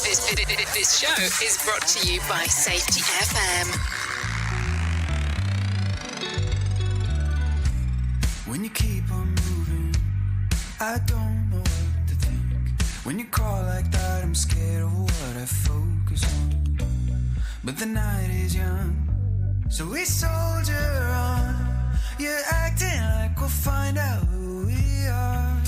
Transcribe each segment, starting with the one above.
This show is brought to you by Safety FM. When you keep on moving, I don't know what to think. When you call like that, I'm scared of what I focus on. But the night is young, so we soldier on. You're acting like we'll find out who we are.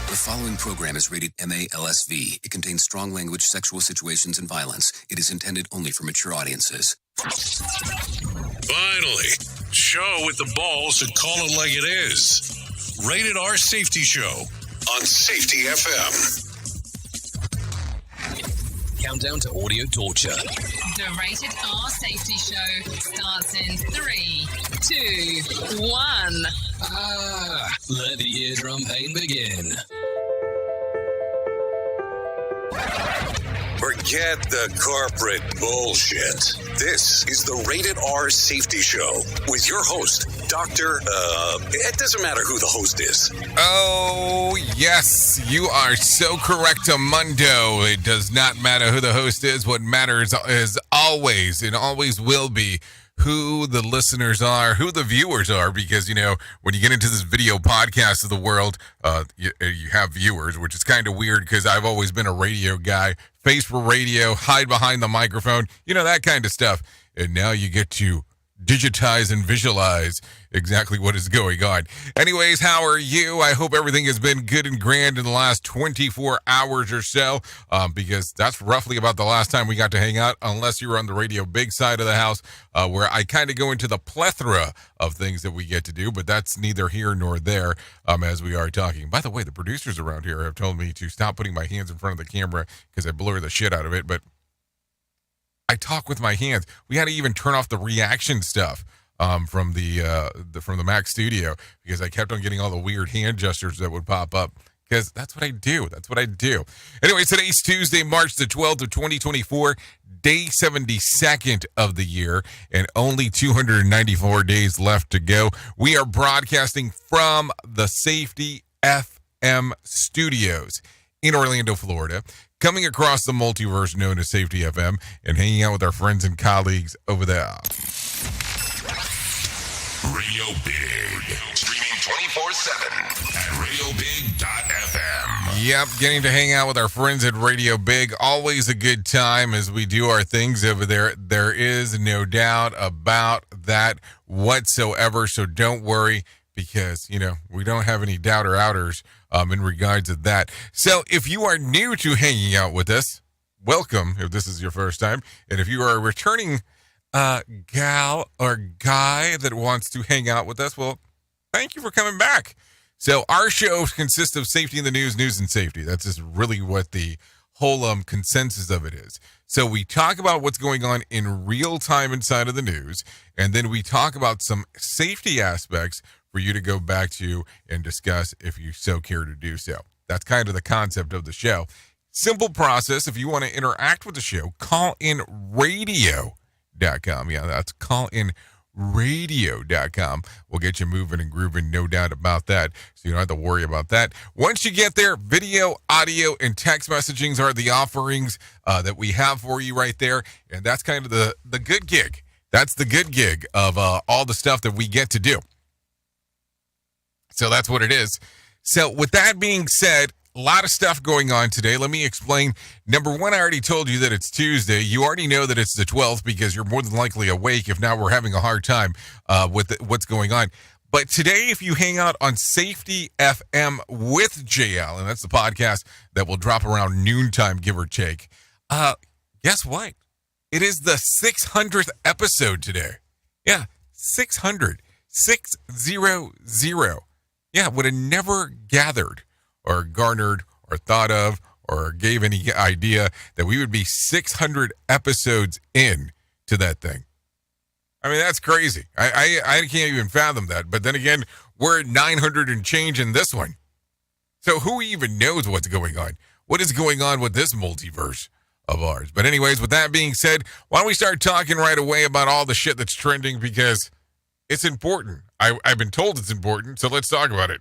The following program is rated MA-LSV. It contains strong language, sexual situations, and violence. It is intended only for mature audiences. Finally, show with the balls to call it like it is. Rated R Safety Show on Safety FM. Countdown to audio torture. The Rated R Safety Show starts in 3, 2, 1. Let the eardrum pain begin. Forget the corporate bullshit. This is the Rated R Safety Show with your host, Dr. It doesn't matter who the host is. Oh, yes, you are so correct, Amundo. It does not matter who the host is. What matters is always, and always will be, who the listeners are, who the viewers are, because, you know, when you get into this video podcast of the world, you have viewers, which is kind of weird because I've always been a radio guy, face for radio, hide behind the microphone, you know, that kind of stuff. And now you get to digitize and visualize exactly what is going on. Anyways, how are you? I hope everything has been good and grand in the last 24 hours or so, because that's roughly about the last time we got to hang out, unless you were on the Radio Big side of the house, where I kind of go into the plethora of things that we get to do, but that's neither here nor there, as we are talking. By the way, the producers around here have told me to stop putting my hands in front of the camera because I blur the shit out of it, but I talk with my hands. We had to even turn off the reaction stuff from the Mac Studio because I kept on getting all the weird hand gestures that would pop up because that's what I do. Anyway, today's Tuesday, March the 12th of 2024, day 72nd of the year, and only 294 days left to go. We are broadcasting from the Safety FM studios in Orlando, Florida, coming across the multiverse known as Safety FM and hanging out with our friends and colleagues over there. Radio Big. Streaming 24/7 at radiobig.fm. Yep, getting to hang out with our friends at Radio Big. Always a good time as we do our things over there. There is no doubt about that whatsoever, so don't worry because, you know, we don't have any doubter outers in regards to that. So if you are new to hanging out with us, welcome if this is your first time. And if you are a returning gal or guy that wants to hang out with us, well, thank you for coming back. So our show consists of safety in the news, news and safety. That's just really what the whole consensus of it is. So we talk about what's going on in real time inside of the news, and then we talk about some safety aspects for you to go back to and discuss if you so care to do so. That's kind of the concept of the show. Simple process. If you want to interact with the show, call in radio.com. Yeah, that's callinradio.com. We'll get you moving and grooving, no doubt about that. So you don't have to worry about that. Once you get there, video, audio, and text messagings are the offerings that we have for you right there. And that's kind of the good gig. That's the good gig of all the stuff that we get to do. So that's what it is. So with that being said, a lot of stuff going on today. Let me explain. Number one, I already told you that it's Tuesday. You already know that it's the 12th because you're more than likely awake. If not, we're having a hard time with what's going on. But today, if you hang out on Safety FM with JL, and that's the podcast that will drop around noontime, give or take, guess what? It is the 600th episode today. Yeah, 600. 600. Yeah, would have never gathered or garnered or thought of or gave any idea that we would be 600 episodes in to that thing. I mean, that's crazy. I can't even fathom that. But then again, we're at 900 and change in this one. So who even knows what's going on? What is going on with this multiverse of ours? But anyways, with that being said, why don't we start talking right away about all the shit that's trending, because it's important. I've been told it's important, so let's talk about it.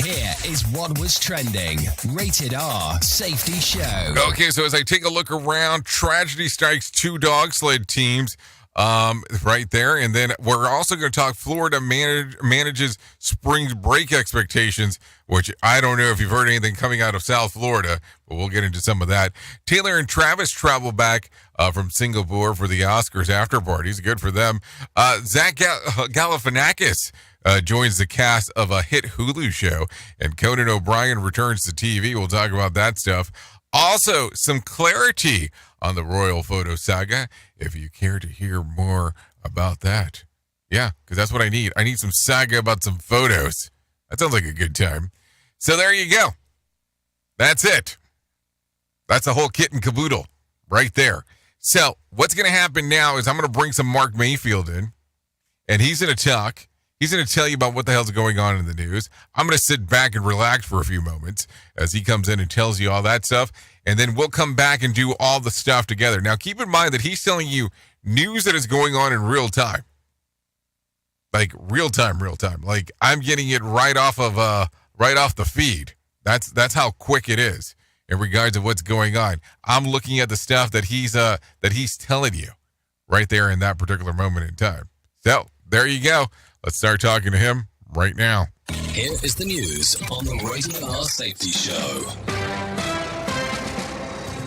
Here is what was trending. Rated R Safety Show. Okay, so as I take a look around, tragedy strikes 2 dog sled teams right there. And then we're also going to talk Florida manages spring break expectations, which I don't know if you've heard anything coming out of South Florida, but we'll get into some of that. Taylor and Travis travel back from Singapore for the Oscars after parties. Good for them. Zach Galifianakis joins the cast of a hit Hulu show, and Conan O'Brien returns to TV. We'll talk about that stuff. Also, some clarity on the Royal Photo Saga, if you care to hear more about that. Yeah, because that's what I need. I need some saga about some photos. That sounds like a good time. So there you go. That's it. That's a whole kit and caboodle right there. So what's going to happen now is I'm going to bring some Mark Mayfield in, and he's going to talk. He's going to tell you about what the hell's going on in the news. I'm going to sit back and relax for a few moments as he comes in and tells you all that stuff. And then we'll come back and do all the stuff together. Now, keep in mind that he's telling you news that is going on in real time. Like real time. Like I'm getting it right off the feed. That's how quick it is in regards to what's going on. I'm looking at the stuff that he's telling you right there in that particular moment in time. So there you go. Let's start talking to him right now. Here is the news on the Rated R Safety Show.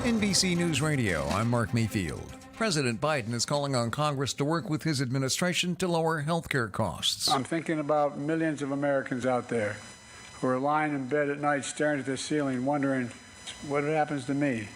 NBC News Radio, I'm Mark Mayfield. President Biden is calling on Congress to work with his administration to lower health care costs. I'm thinking about millions of Americans out there who are lying in bed at night staring at the ceiling wondering, what happens to me?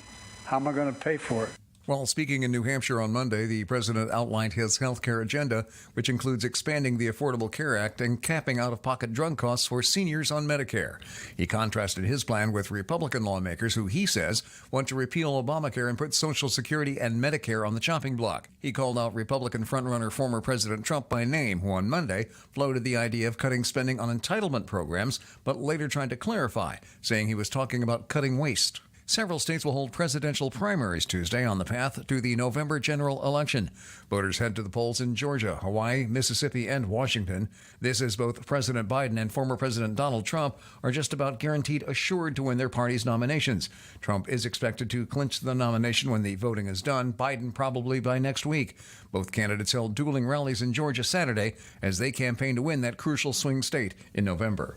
How am I going to pay for it? While speaking in New Hampshire on Monday, the president outlined his health care agenda, which includes expanding the Affordable Care Act and capping out-of-pocket drug costs for seniors on Medicare. He contrasted his plan with Republican lawmakers who, he says, want to repeal Obamacare and put Social Security and Medicare on the chopping block. He called out Republican frontrunner former President Trump by name, who on Monday floated the idea of cutting spending on entitlement programs, but later tried to clarify, saying he was talking about cutting waste. Several states will hold presidential primaries Tuesday on the path to the November general election. Voters head to the polls in Georgia, Hawaii, Mississippi, and Washington. This as both President Biden and former President Donald Trump are just about guaranteed assured to win their party's nominations. Trump is expected to clinch the nomination when the voting is done, Biden probably by next week. Both candidates held dueling rallies in Georgia Saturday as they campaign to win that crucial swing state in November.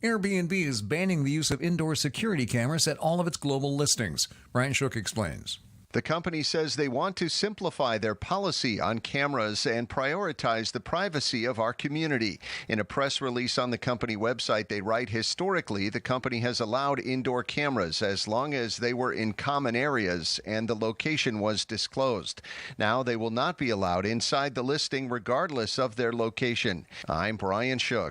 Airbnb is banning the use of indoor security cameras at all of its global listings. Brian Shook explains. The company says they want to simplify their policy on cameras and prioritize the privacy of our community. In a press release on the company website, they write, historically, the company has allowed indoor cameras as long as they were in common areas and the location was disclosed. Now they will not be allowed inside the listing regardless of their location. I'm Brian Shook.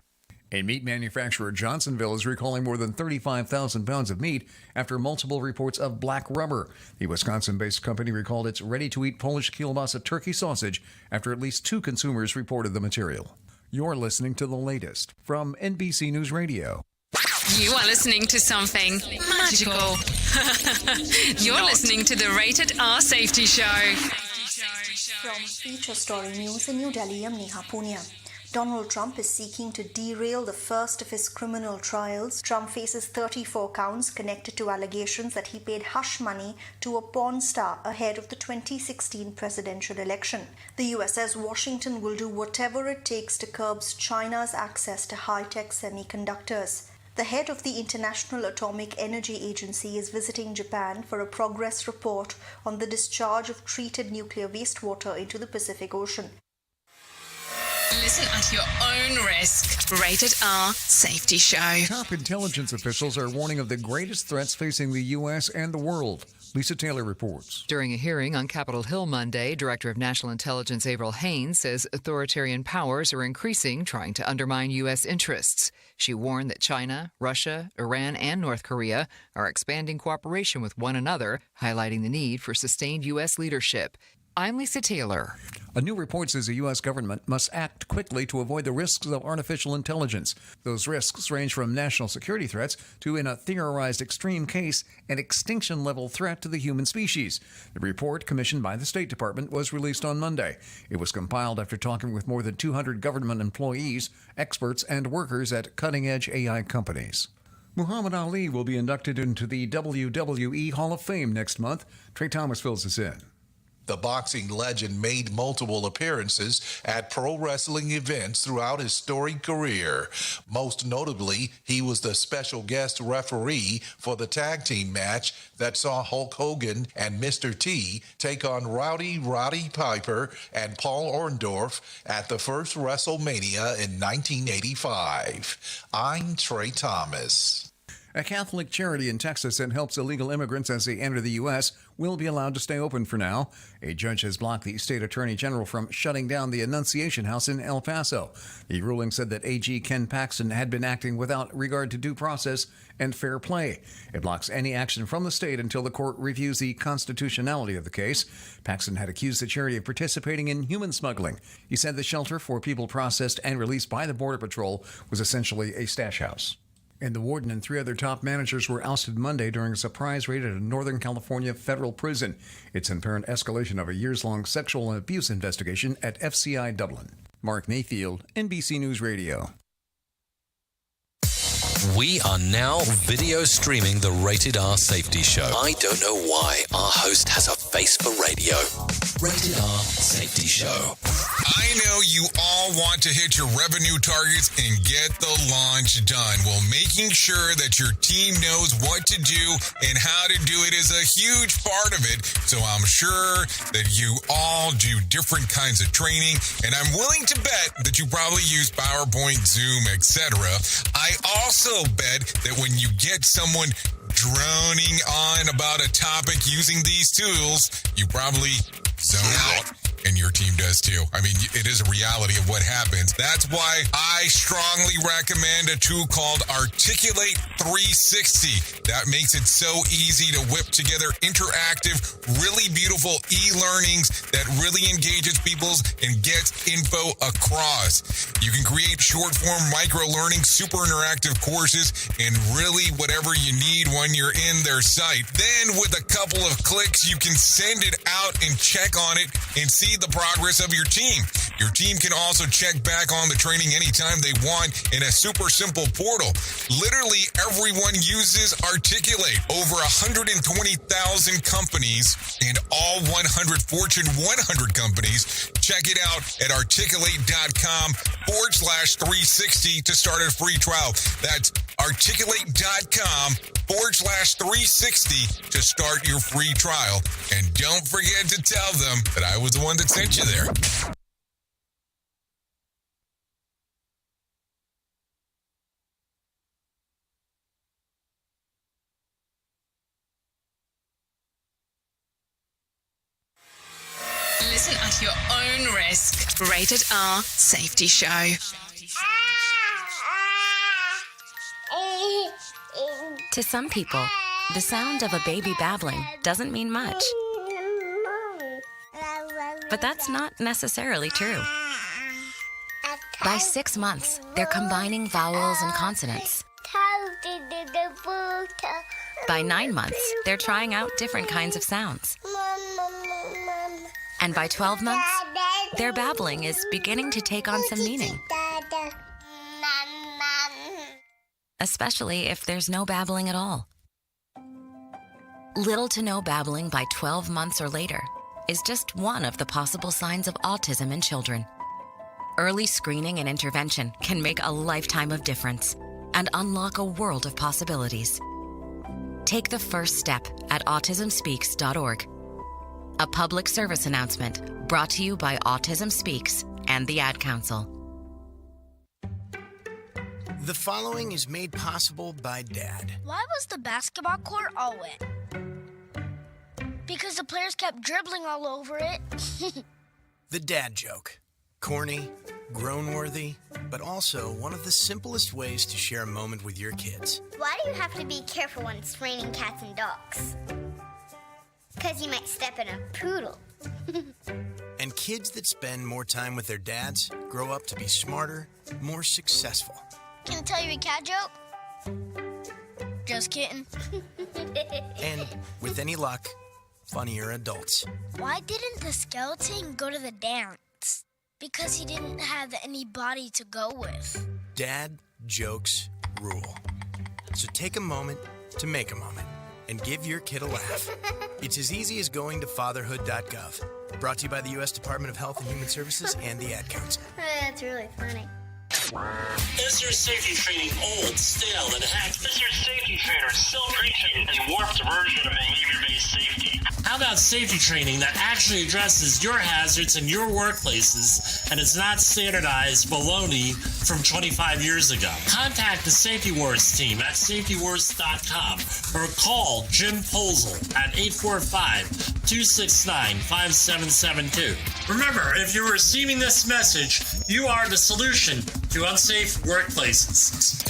A meat manufacturer, Johnsonville, is recalling more than 35,000 pounds of meat after multiple reports of black rubber. The Wisconsin-based company recalled its ready-to-eat Polish kielbasa turkey sausage after at least 2 consumers reported the material. You're listening to the latest from NBC News Radio. You are listening to something magical. You're listening to the Rated R Safety Show. From Feature Story News in New Delhi, I'm Neha Punia. Donald Trump is seeking to derail the first of his criminal trials. Trump faces 34 counts connected to allegations that he paid hush money to a porn star ahead of the 2016 presidential election. The US says Washington will do whatever it takes to curb China's access to high-tech semiconductors. The head of the International Atomic Energy Agency is visiting Japan for a progress report on the discharge of treated nuclear wastewater into the Pacific Ocean. Listen at your own risk. Rated R Safety Show. Top intelligence officials are warning of the greatest threats facing the U.S. and the world. Lisa Taylor reports. During a hearing on Capitol Hill Monday, Director of National Intelligence Avril Haines says authoritarian powers are increasing, trying to undermine U.S. interests. She warned that China, Russia, Iran, and North Korea are expanding cooperation with one another, highlighting the need for sustained U.S. leadership. I'm Lisa Taylor. A new report says the U.S. government must act quickly to avoid the risks of artificial intelligence. Those risks range from national security threats to, in a theorized extreme case, an extinction-level threat to the human species. The report, commissioned by the State Department, was released on Monday. It was compiled after talking with more than 200 government employees, experts, and workers at cutting-edge AI companies. Muhammad Ali will be inducted into the WWE Hall of Fame next month. Trey Thomas fills us in. The boxing legend made multiple appearances at pro wrestling events throughout his storied career. Most notably, he was the special guest referee for the tag team match that saw Hulk Hogan and Mr. T take on Roddy Piper and Paul Orndorff at the first WrestleMania in 1985. I'm Trey Thomas. A Catholic charity in Texas that helps illegal immigrants as they enter the U.S. will be allowed to stay open for now. A judge has blocked the state attorney general from shutting down the Annunciation House in El Paso. The ruling said that AG Ken Paxton had been acting without regard to due process and fair play. It blocks any action from the state until the court reviews the constitutionality of the case. Paxton had accused the charity of participating in human smuggling. He said the shelter for people processed and released by the Border Patrol was essentially a stash house. And the warden and 3 other top managers were ousted Monday during a surprise raid at a Northern California federal prison. It's an apparent escalation of a years-long sexual abuse investigation at FCI Dublin. Mark Mayfield, NBC News Radio. We are now video streaming the Rated R Safety Show. I don't know why our host has a face for radio. Rated R Safety Show. I know you all want to hit your revenue targets and get the launch done. Well, making sure that your team knows what to do and how to do it is a huge part of it. So I'm sure that you all do different kinds of training, and I'm willing to bet that you probably use PowerPoint, Zoom, etc. I also bet that when you get someone droning on about a topic using these tools, you probably zone out. And your team does too. I mean, it is a reality of what happens. That's why I strongly recommend a tool called Articulate 360. That makes it so easy to whip together interactive, really beautiful e-learnings that really engages people and gets info across. You can create short-form micro-learning, super interactive courses, and really whatever you need when you're in their site. Then with a couple of clicks, you can send it out and check on it and see the progress of your team. Your team can also check back on the training anytime they want in a super simple portal. Literally everyone uses Articulate. Over 120,000 companies and all 100 Fortune 100 companies. Check it out at articulate.com/360 to start a free trial. That's articulate.com/360 to start your free trial. And don't forget to tell them that I was the one that sent you there. Listen at your own risk. Rated R Safety Show. To some people, the sound of a baby babbling doesn't mean much. But that's not necessarily true. By 6 months, they're combining vowels and consonants. By 9 months, they're trying out different kinds of sounds. And by 12 months, their babbling is beginning to take on some meaning. Especially if there's no babbling at all. Little to no babbling by 12 months or later is just one of the possible signs of autism in children. Early screening and intervention can make a lifetime of difference. and unlock a world of possibilities. Take the first step at autismspeaks.org. A public service announcement brought to you by Autism Speaks and the Ad Council. The following is made possible by Dad. Why was the basketball court all wet? Because the players kept dribbling all over it. The dad joke. Corny, grown-worthy, but also one of the simplest ways to share a moment with your kids. Why do you have to be careful when it's raining cats and dogs? Because you might step in a poodle. And kids that spend more time with their dads grow up to be smarter, more successful. Can I tell you a cat joke? Just kidding. And with any luck, funnier adults. Why didn't the skeleton go to the dance? Because he didn't have any body to go with. Dad jokes rule. So take a moment to make a moment and give your kid a laugh. It's as easy as going to fatherhood.gov. Brought to you by the U.S. Department of Health and Human Services and the Ad Council. That's really funny. Is your safety training old, stale, and hacked? Is your safety trainer still preaching a warped version of behavior-based safety? How about safety training that actually addresses your hazards in your workplaces and is not standardized baloney from 25 years ago? Contact the Safety Wars team at safetywars.com or call Jim Posel at 845-269-5772. Remember, if you're receiving this message, you are the solution to unsafe workplaces.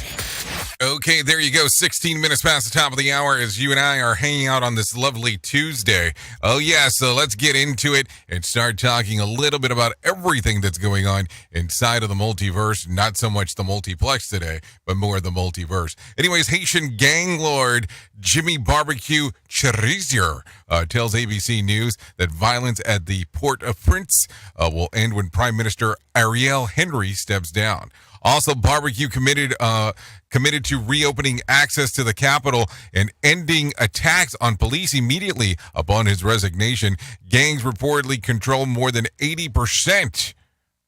Okay, there you go. 16 minutes past the top of the hour as you and I are hanging out on this lovely Tuesday. Oh, yeah, so let's get into it and start talking a little bit about everything that's going on inside of the multiverse. Not so much the multiplex today, but more the multiverse. Anyways, Haitian gang lord Jimmy Barbecue Cherizier tells ABC News that violence at the Port-au-Prince will end when Prime Minister Ariel Henry steps down. Also, Barbecue committed to reopening access to the Capitol and ending attacks on police immediately upon his resignation. Gangs reportedly control more than 80%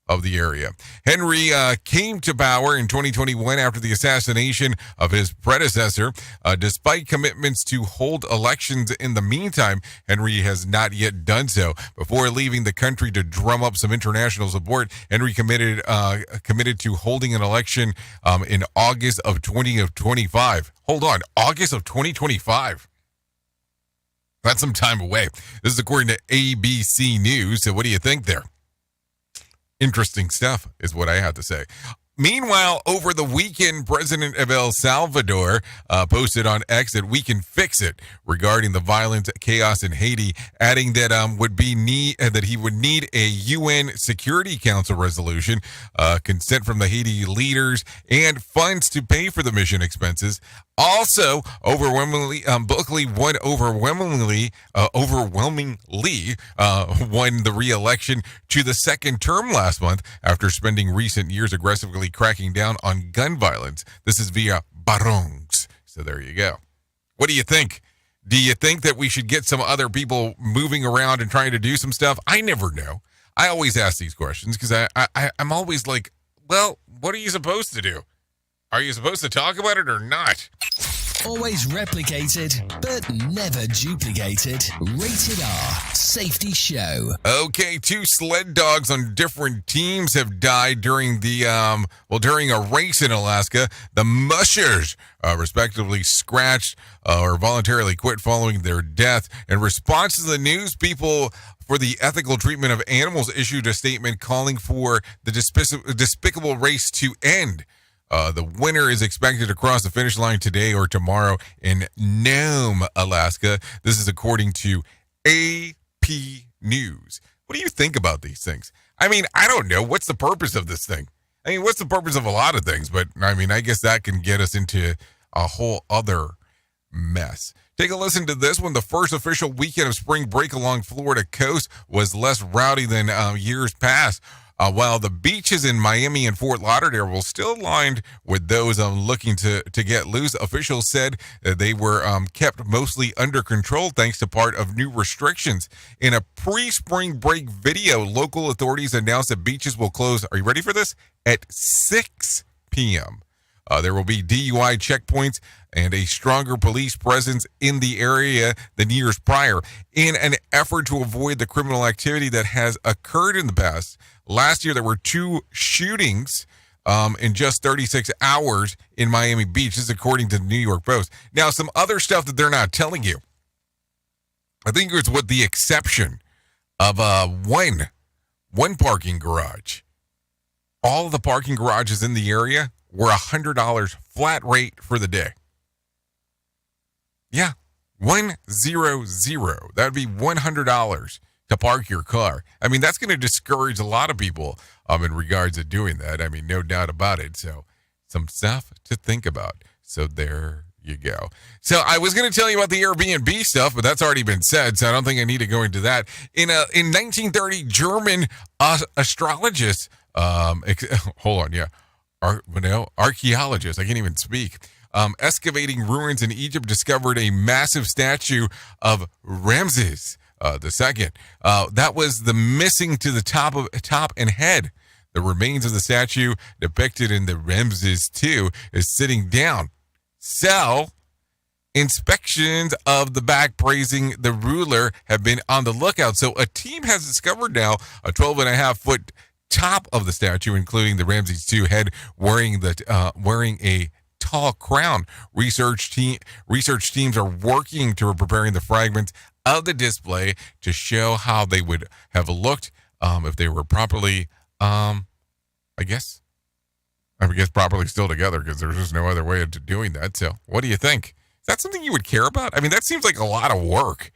of the area. Henry came to power in 2021 after the assassination of his predecessor. Despite commitments to hold elections in the meantime, Henry has not yet done so. Before leaving the country to drum up some international support, Henry committed to holding an election in August of 2025. Hold on, August of 2025. That's some time away. This is according to ABC News. So what do you think there? Interesting stuff is what I have to say. Meanwhile, over the weekend, President of El Salvador posted on X that we can fix it regarding the violent chaos in Haiti, adding that that he would need a UN Security Council resolution, consent from the Haiti leaders, and funds to pay for the mission expenses. Also, overwhelmingly won the re-election to the second term last month after spending recent years aggressively cracking down on gun violence. This is via Barongs. So there you go. What do you think? Do you think that we should get some other people moving around and trying to do some stuff? I never know. I always ask these questions because I'm always like, well, what are you supposed to do? Are you supposed to talk about it or not? Always replicated, but never duplicated. Rated R Safety Show. Okay, 2 sled dogs on different teams have died during during a race in Alaska. The mushers, respectively, scratched or voluntarily quit following their death. In response to the news, people for the ethical treatment of animals issued a statement calling for the despicable race to end. The winner is expected to cross the finish line today or tomorrow in Nome, Alaska. This is according to AP News. What do you think about these things? I mean, I don't know. What's the purpose of this thing? I mean, what's the purpose of a lot of things? But, I mean, I guess that can get us into a whole other mess. Take a listen to this one. The first official weekend of spring break along Florida coast was less rowdy than years past. While the beaches in Miami and Fort Lauderdale were still lined with those looking to get loose, officials said that they were kept mostly under control thanks to part of new restrictions. In a pre-spring break video, local authorities announced that beaches will close, are you ready for this? At 6 p.m. There will be DUI checkpoints and a stronger police presence in the area than years prior in an effort to avoid the criminal activity that has occurred in the past. Last year, there were 2 shootings in just 36 hours in Miami Beach. This is according to the New York Post. Now, some other stuff that they're not telling you. I think it's with the exception of one parking garage. All of the parking garages in the area were $100 flat rate for the day. Yeah, 100. That would be $100 to park your car. I mean, that's going to discourage a lot of people in regards to doing that. I mean, no doubt about it. So, some stuff to think about. So, there you go. So, I was going to tell you about the Airbnb stuff, but that's already been said, so I don't think I need to go into that. In 1930, German astrologists, archaeologists, I can't even speak, excavating ruins in Egypt discovered a massive statue of Ramses II. That was the missing to the top and head. The remains of the statue depicted in the Ramses II is sitting down. So, inspections of the back praising the ruler have been on the lookout. So, a team has discovered now a 12.5-foot top of the statue, including the Ramses II head wearing a tall crown. Research teams are working to preparing the fragments of the display to show how they would have looked if they were properly, properly still together, because there's just no other way of doing that. So, what do you think? Is that something you would care about? I mean, that seems like a lot of work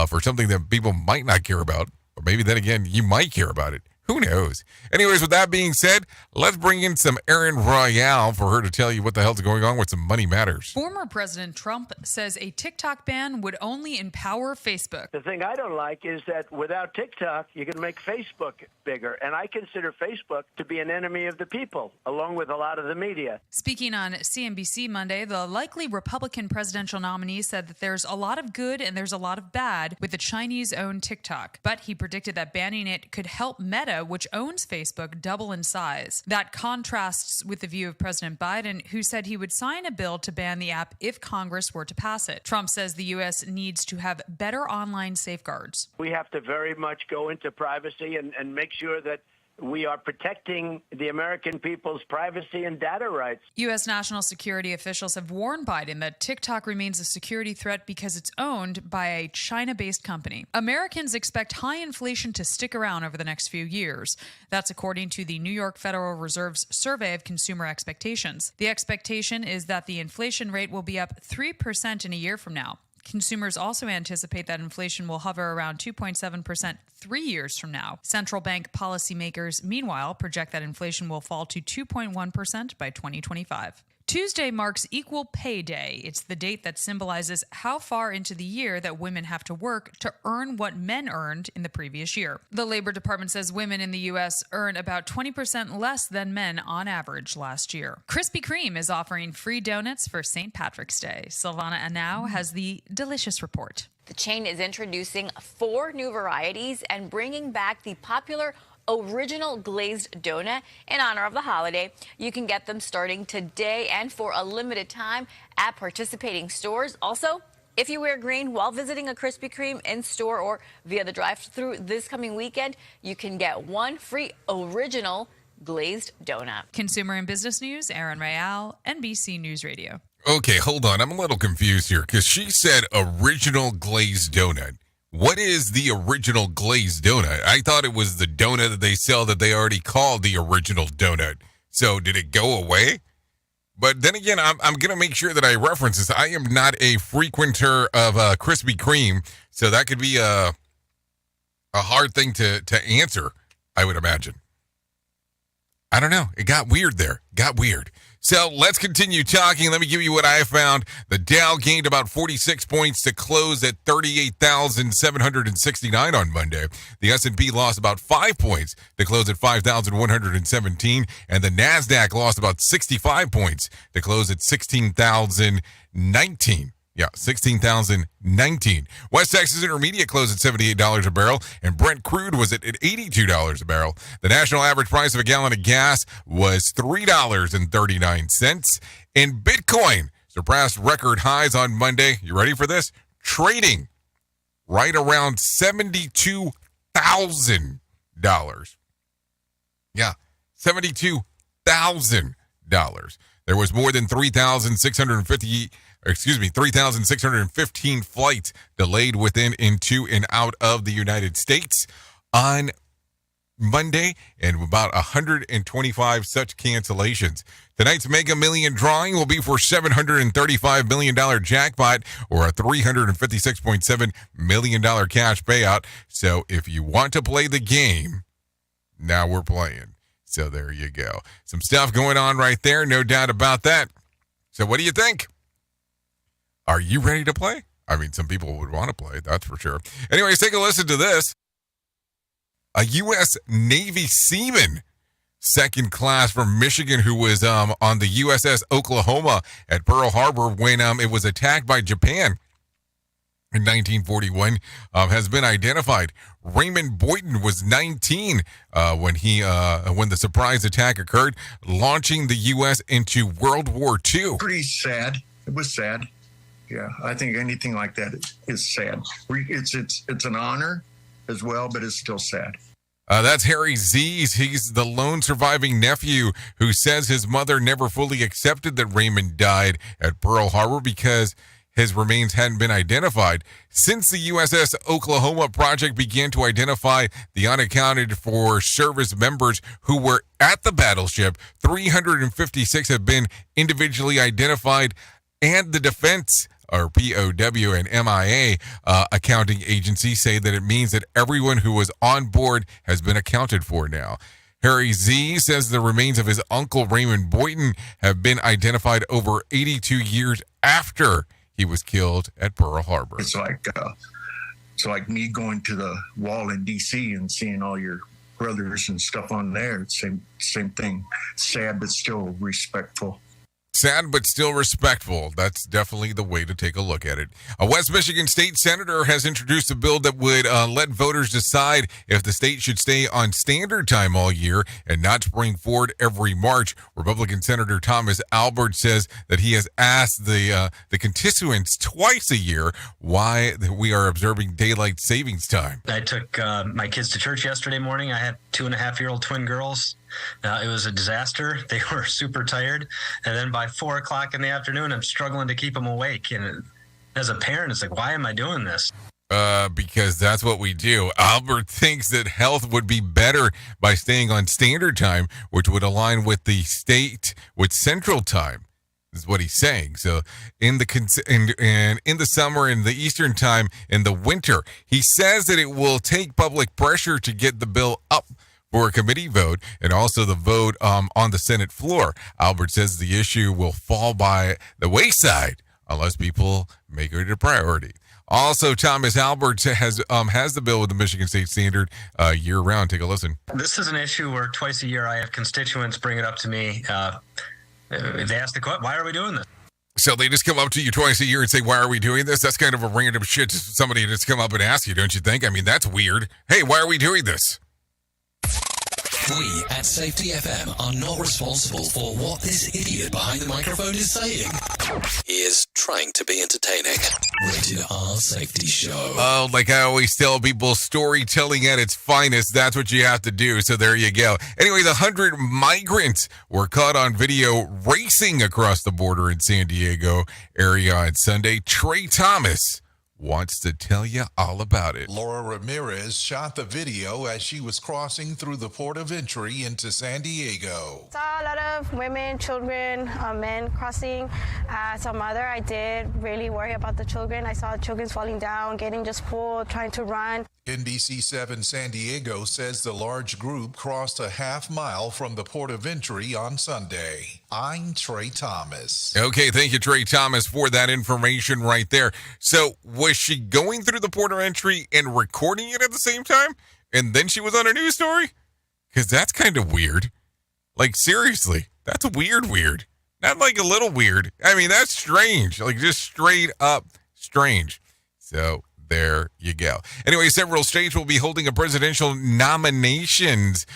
for something that people might not care about, or maybe then again, you might care about it. Who knows? Anyways, with that being said, let's bring in some Erin Royale for her to tell you what the hell's going on with some Money Matters. Former President Trump says a TikTok ban would only empower Facebook. The thing I don't like is that without TikTok, you can make Facebook bigger. And I consider Facebook to be an enemy of the people, along with a lot of the media. Speaking on CNBC Monday, the likely Republican presidential nominee said that there's a lot of good and there's a lot of bad with the Chinese-owned TikTok. But he predicted that banning it could help Meta, which owns Facebook, double in size. That contrasts with the view of President Biden, who said he would sign a bill to ban the app if Congress were to pass it. Trump says the U.S. needs to have better online safeguards. We have to very much go into privacy and make sure that we are protecting the American people's privacy and data rights. U.S. national security officials have warned Biden that TikTok remains a security threat because it's owned by a China-based company. Americans expect high inflation to stick around over the next few years. That's according to the New York Federal Reserve's survey of consumer expectations. The expectation is that the inflation rate will be up 3% in a year from now. Consumers also anticipate that inflation will hover around 2.7% 3 years from now. Central bank policymakers, meanwhile, project that inflation will fall to 2.1% by 2025. Tuesday marks Equal Pay Day. It's the date that symbolizes how far into the year that women have to work to earn what men earned in the previous year. The Labor Department says women in the U.S. earn about 20% less than men on average last year. Krispy Kreme is offering free donuts for St. Patrick's Day. Silvana Anau has the delicious report. The chain is introducing 4 new varieties and bringing back the popular original glazed donut in honor of the holiday. You can get them starting today and for a limited time at participating stores. Also, if you wear green while visiting a Krispy Kreme in store or via the drive-thru this coming weekend, you can get 1 free original glazed donut. Consumer and business news, Erin Royale, NBC News Radio. Okay, hold on. I'm a little confused here because she said original glazed donut. What is the original glazed donut? I thought it was the donut that they sell that they already called the original donut. So did it go away? But then again, I'm going to make sure that I reference this. I am not a frequenter of Krispy Kreme, so that could be a hard thing to answer, I would imagine. I don't know. It got weird there. Got weird. So let's continue talking. Let me give you what I found. The Dow gained about 46 points to close at 38,769 on Monday. The S&P lost about 5 points to close at 5,117. And the NASDAQ lost about 65 points to close at 16,019. Yeah, 16,019. West Texas Intermediate closed at $78 a barrel, and Brent crude was at $82 a barrel. The national average price of a gallon of gas was $3.39, and Bitcoin surpassed record highs on Monday. You ready for this? Trading right around $72,000. Yeah, $72,000. There was more than 3,615 flights delayed within, into, and out of the United States on Monday, and about 125 such cancellations. Tonight's Mega Million drawing will be for $735 million jackpot, or a $356.7 million cash payout. So if you want to play the game, now we're playing. So there you go. Some stuff going on right there, no doubt about that. So what do you think? Are you ready to play? I mean, some people would want to play, that's for sure. Anyways, take a listen to this. A U.S. Navy seaman, second class from Michigan, who was on the USS Oklahoma at Pearl Harbor when it was attacked by Japan in 1941, has been identified. Raymond Boynton was 19 when the surprise attack occurred, launching the U.S. into World War II. Pretty sad. It was sad. Yeah, I think anything like that is sad. It's an honor as well, but it's still sad. That's Harry Z's. He's the lone surviving nephew who says his mother never fully accepted that Raymond died at Pearl Harbor because his remains hadn't been identified. Since the USS Oklahoma project began to identify the unaccounted for service members who were at the battleship, 356 have been individually identified, and the defense, or POW, and MIA accounting agencies say that it means that everyone who was on board has been accounted for now. Harry Z says the remains of his uncle Raymond Boynton have been identified over 82 years after he was killed at Pearl Harbor. It's like me going to the wall in D.C. and seeing all your brothers and stuff on there. Same thing. Sad, but still respectful. Sad, but still respectful. That's definitely the way to take a look at it. A West Michigan state senator has introduced a bill that would let voters decide if the state should stay on standard time all year and not spring forward every March. Republican Senator Thomas Albert says that he has asked the constituents twice a year why we are observing daylight savings time. I took my kids to church yesterday morning. I had 2.5-year-old twin girls. It was a disaster. They were super tired. And then by 4 o'clock in the afternoon, I'm struggling to keep them awake. And as a parent, it's like, why am I doing this? Because that's what we do. Albert thinks that health would be better by staying on standard time, which would align with the state with central time, is what he's saying. So in the summer, in the Eastern time, in the winter, he says that it will take public pressure to get the bill up for a committee vote and also the vote on the Senate floor. Albert says the issue will fall by the wayside unless people make it a priority. Also, Thomas Albert has the bill with the Michigan State Standard year-round. Take a listen. This is an issue where twice a year I have constituents bring it up to me. They ask the question, why are we doing this? So they just come up to you twice a year and say, why are we doing this? That's kind of a random shit to somebody just come up and ask you, don't you think? I mean, that's weird. Hey, why are we doing this? We at Safety FM are not responsible for what this idiot behind the microphone is saying. He is trying to be entertaining. Rated R Safety Show. Oh, like I always tell people, storytelling at its finest. That's what you have to do. So there you go. Anyway, the 100 migrants were caught on video racing across the border in San Diego area on Sunday. Trey Thomas wants to tell you all about it. Laura Ramirez shot the video as she was crossing through the port of entry into San Diego. Saw a lot of women, children, men crossing. As a mother, I did really worry about the children. I saw children falling down, getting just pulled, trying to run. NBC7 San Diego says the large group crossed a half-mile from the port of entry on Sunday. I'm Trey Thomas. Okay, thank you, Trey Thomas, for that information right there. So, was she going through the port of entry and recording it at the same time? And then she was on a news story? Because that's kind of weird. Like, seriously, that's weird. Not like a little weird. I mean, that's strange. Like just straight up strange. So there you go. Anyway, several states will be holding a presidential nominations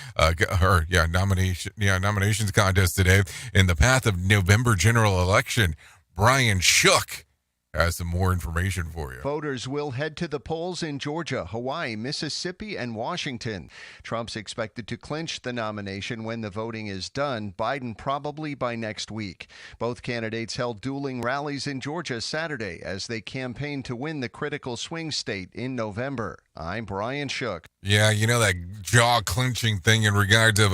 contest today in the path of November general election. Brian Shook has some more information for you. Voters will head to the polls in Georgia, Hawaii, Mississippi, and Washington. Trump's expected to clinch the nomination when the voting is done, Biden probably by next week. Both candidates held dueling rallies in Georgia Saturday as they campaigned to win the critical swing state in November. I'm Brian Shook. Yeah, you know that jaw-clenching thing in regards of,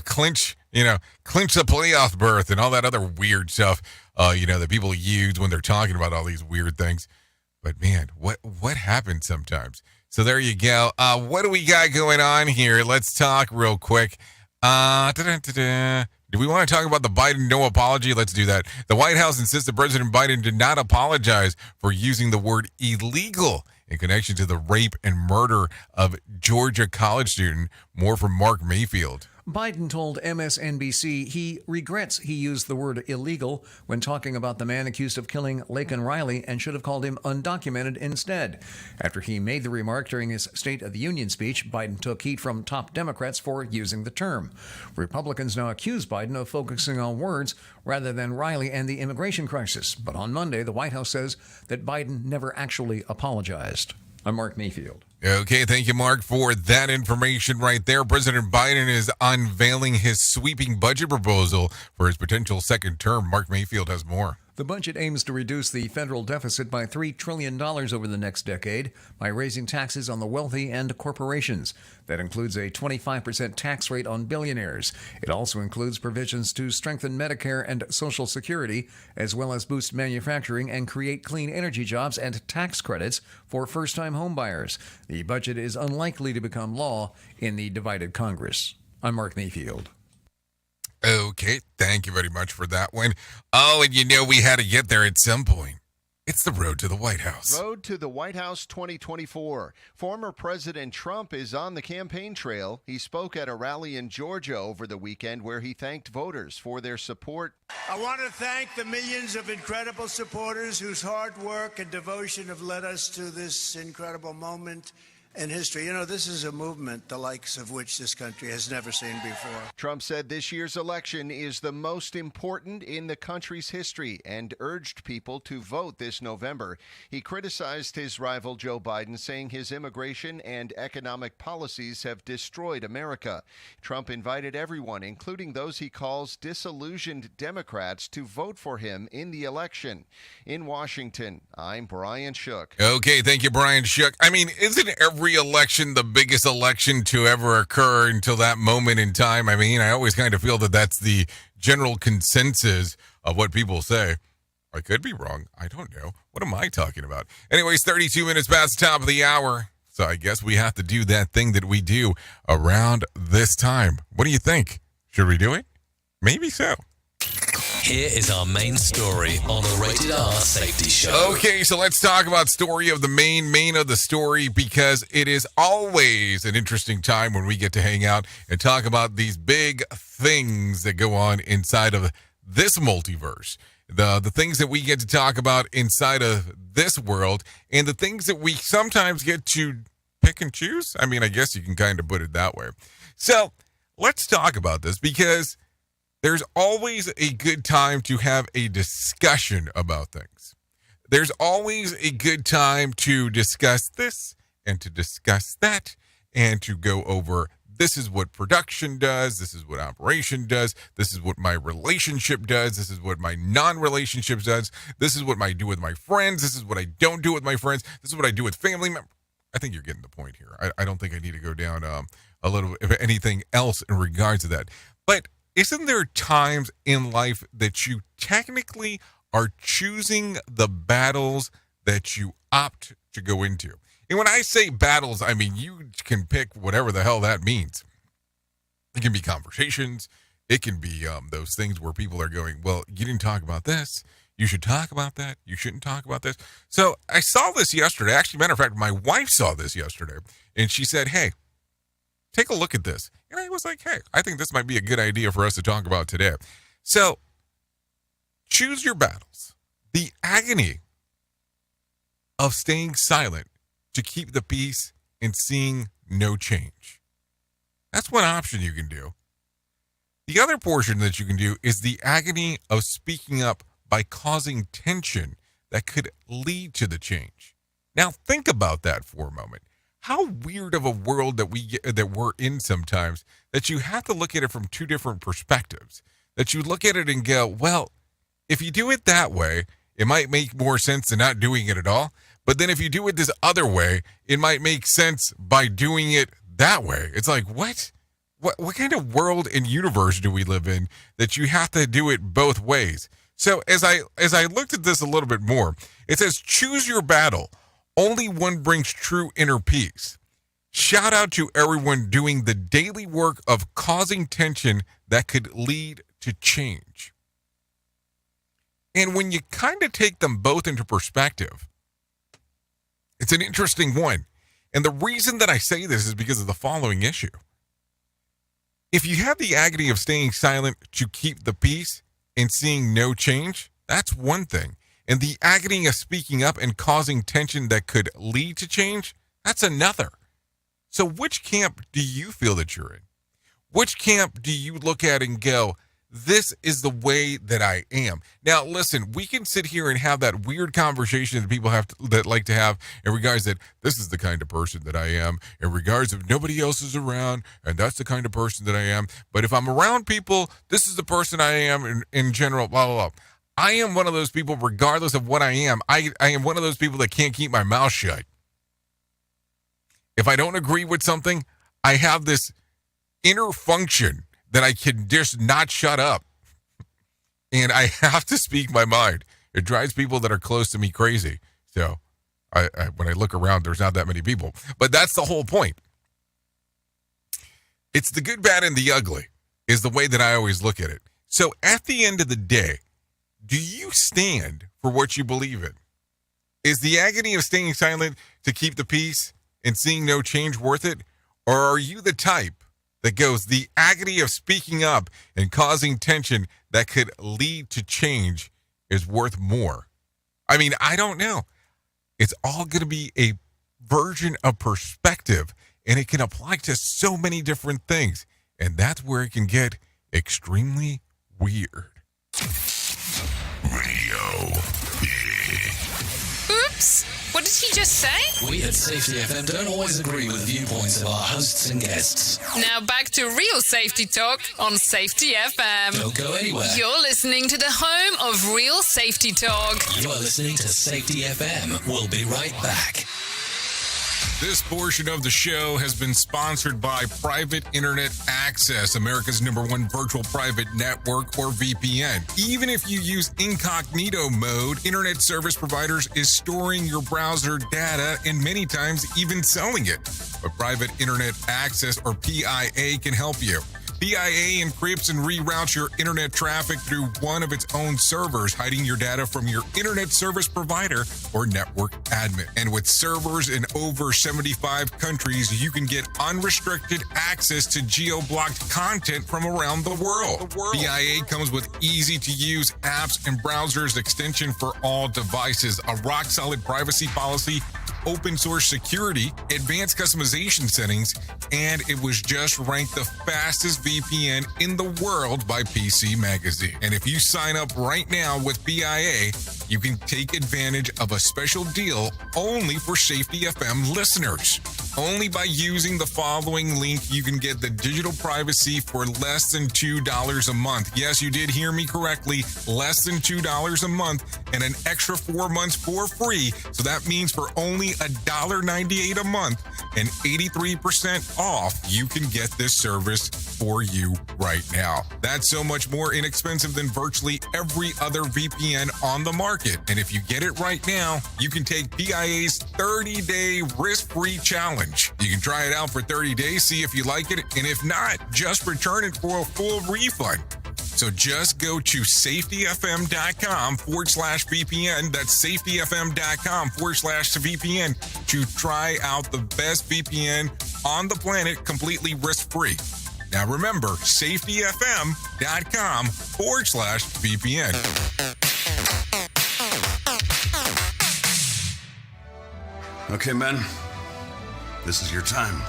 clinch the playoff berth and all that other weird stuff, that people use when they're talking about all these weird things. But, man, what happens sometimes? So there you go. What do we got going on here? Let's talk real quick. Do we want to talk about the Biden no apology? Let's do that. The White House insists that President Biden did not apologize for using the word illegal in connection to the rape and murder of Georgia college student. More from Mark Mayfield. Biden told MSNBC he regrets he used the word illegal when talking about the man accused of killing Laken Riley and should have called him undocumented instead. After he made the remark during his State of the Union speech, Biden took heat from top Democrats for using the term. Republicans now accuse Biden of focusing on words rather than Riley and the immigration crisis. But on Monday, the White House says that Biden never actually apologized. I'm Mark Mayfield. Okay, thank you, Mark, for that information right there. President Biden is unveiling his sweeping budget proposal for his potential second term. Mark Mayfield has more. The budget aims to reduce the federal deficit by $3 trillion over the next decade by raising taxes on the wealthy and corporations. That includes a 25% tax rate on billionaires. It also includes provisions to strengthen Medicare and Social Security, as well as boost manufacturing and create clean energy jobs and tax credits for first-time homebuyers. The budget is unlikely to become law in the divided Congress. I'm Mark Mayfield. Okay, thank you very much for that one. Oh, and we had to get there at some point. It's the road to the White House. Road to the White House 2024. Former President Trump is on the campaign trail. He spoke at a rally in Georgia over the weekend where he thanked voters for their support. I want to thank the millions of incredible supporters whose hard work and devotion have led us to this incredible moment in history. This is a movement the likes of which this country has never seen before. Trump said this year's election is the most important in the country's history and urged people to vote this November. He criticized his rival Joe Biden, saying his immigration and economic policies have destroyed America. Trump invited everyone, including those he calls disillusioned Democrats, to vote for him in the election. In Washington, I'm Brian Shook. Okay, thank you, Brian Shook. I mean, isn't every election the biggest election to ever occur until that moment in time? I mean, I always kind of feel that that's the general consensus of what people say. I could be wrong. I don't know. What am I talking about? Anyways, 32 minutes past the top of the hour. So I guess we have to do that thing that we do around this time. What do you think? Should we do it? Maybe so. Here is our main story on the Rated R Safety Show. Okay, so let's talk about story of the main of the story, because it is always an interesting time when we get to hang out and talk about these big things that go on inside of this multiverse. The things that we get to talk about inside of this world, and the things that we sometimes get to pick and choose. I mean, I guess you can kind of put it that way. So let's talk about this, because there's always a good time to have a discussion about things. There's always a good time to discuss this and to discuss that and to go over, this is what production does, this is what operation does, this is what my relationship does, this is what my non-relationship does, this is what I do with my friends, this is what I don't do with my friends, this is what I do with family members. I think you're getting the point here. I don't think I need to go down a little, if anything else in regards to that. But isn't there times in life that you technically are choosing the battles that you opt to go into? And when I say battles, I mean you can pick whatever the hell that means. It can be conversations. It can be those things where people are going, well, you didn't talk about this. You should talk about that. You shouldn't talk about this. So I saw this yesterday. Actually, matter of fact, my wife saw this yesterday. And she said, hey, take a look at this. And I was like, hey, I think this might be a good idea for us to talk about today. So choose your battles. The agony of staying silent to keep the peace and seeing no change. That's one option you can do. The other portion that you can do is the agony of speaking up by causing tension that could lead to the change. Now think about that for a moment. How weird of a world that we're in sometimes, that you have to look at it from two different perspectives. That you look at it and go, well, if you do it that way, it might make more sense than not doing it at all. But then if you do it this other way, it might make sense by doing it that way. It's like, what? What kind of world and universe do we live in that you have to do it both ways? So as I looked at this a little bit more, it says, choose your battle. Only one brings true inner peace. Shout out to everyone doing the daily work of causing tension that could lead to change. And when you kind of take them both into perspective, it's an interesting one. And the reason that I say this is because of the following issue. If you have the agony of staying silent to keep the peace and seeing no change, that's one thing. And the agony of speaking up and causing tension that could lead to change, that's another. So which camp do you feel that you're in? Which camp do you look at and go, this is the way that I am? Now, listen, we can sit here and have that weird conversation that people that like to have in regards that this is the kind of person that I am, in regards of nobody else is around, and that's the kind of person that I am. But if I'm around people, this is the person I am in general, blah, blah, blah. I am one of those people, regardless of what I am. I am one of those people that can't keep my mouth shut. If I don't agree with something, I have this inner function that I can just not shut up. And I have to speak my mind. It drives people that are close to me crazy. So when I look around, there's not that many people. But that's the whole point. It's the good, bad, and the ugly is the way that I always look at it. So at the end of the day, do you stand for what you believe in? Is the agony of staying silent to keep the peace and seeing no change worth it? Or are you the type that goes, the agony of speaking up and causing tension that could lead to change is worth more? I mean, I don't know. It's all going to be a version of perspective, and it can apply to so many different things. And that's where it can get extremely weird. Radio. Oops. What did he just say? We at Safety FM don't always agree with viewpoints of our hosts and guests. Now back to real safety talk on Safety FM. Don't go anywhere. You're listening to the home of real safety talk. You are listening to Safety FM. We'll be right back. This portion of the show has been sponsored by Private Internet Access, America's #1 virtual private network, or VPN. Even if you use incognito mode, internet service providers is storing your browser data and many times even selling it. But Private Internet Access, or PIA, can help you. PIA encrypts and reroutes your internet traffic through one of its own servers, hiding your data from your internet service provider or network admin. And with servers in over 75 countries, you can get unrestricted access to geo-blocked content from around the world. PIA comes with easy-to-use apps and browsers extension for all devices, a rock-solid privacy policy, open source security, advanced customization settings, and it was just ranked the fastest VPN in the world by PC Magazine. And if you sign up right now with PIA, you can take advantage of a special deal only for Safety FM listeners. Only by using the following link, you can get the digital privacy for less than $2 a month. Yes, you did hear me correctly, less than $2 a month, and an extra 4 months for free. So that means for only $1.98 a month and 83% off, you can get this service for you right now. That's so much more inexpensive than virtually every other VPN on the market. And if you get it right now, you can take PIA's 30-day risk-free challenge. You can try it out for 30 days, see if you like it, and if not, just return it for a full refund. So just go to safetyfm.com/VPN. That's safetyfm.com/VPN to try out the best VPN on the planet completely risk-free. Now remember, safetyfm.com/VPN. Okay, men, this is your time.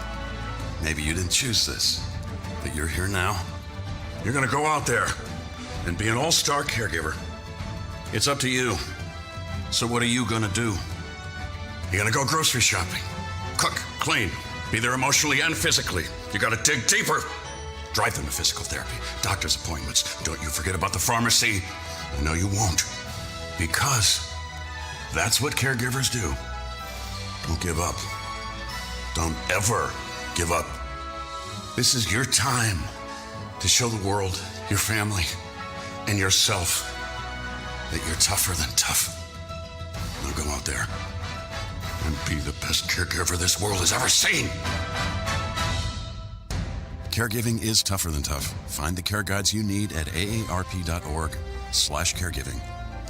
Maybe you didn't choose this, but you're here now. You're gonna go out there and be an all-star caregiver. It's up to you. So what are you gonna do? You're gonna go grocery shopping, cook, clean, be there emotionally and physically. You gotta dig deeper. Drive them to physical therapy, doctor's appointments. Don't you forget about the pharmacy. I know you won't, because that's what caregivers do. Don't give up. Don't ever give up. This is your time to show the world, your family, and yourself that you're tougher than tough. Now go out there and be the best caregiver this world has ever seen. Caregiving is tougher than tough. Find the care guides you need at aarp.org/caregiving.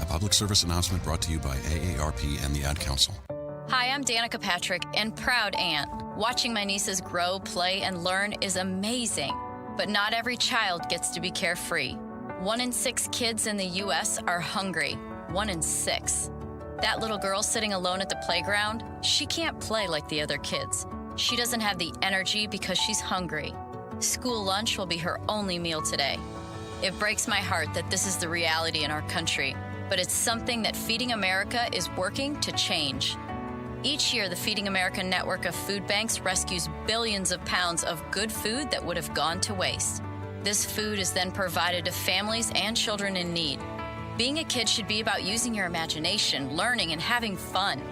A public service announcement brought to you by AARP and the Ad Council. Hi, I'm Danica Patrick and proud aunt. Watching my nieces grow, play, and learn is amazing. But not every child gets to be carefree. 1 in 6 kids in the U.S. are hungry. 1 in 6. That little girl sitting alone at the playground, she can't play like the other kids. She doesn't have the energy because she's hungry. School lunch will be her only meal today. It breaks my heart that this is the reality in our country, but it's something that Feeding America is working to change. Each year, the Feeding America network of food banks rescues billions of pounds of good food that would have gone to waste. This food is then provided to families and children in need. Being a kid should be about using your imagination, learning, and having fun.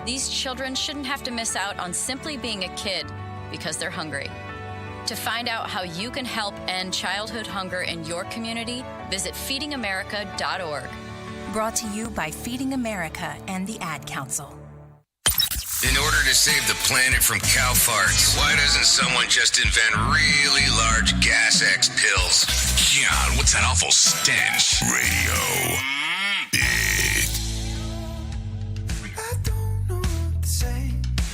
These children shouldn't have to miss out on simply being a kid because they're hungry. To find out how you can help end childhood hunger in your community, visit feedingamerica.org. Brought to you by Feeding America and the Ad Council. In order to save the planet from cow farts, why doesn't someone just invent really large gas X pills? God, what's that awful stench? Radio. I don't know what to say.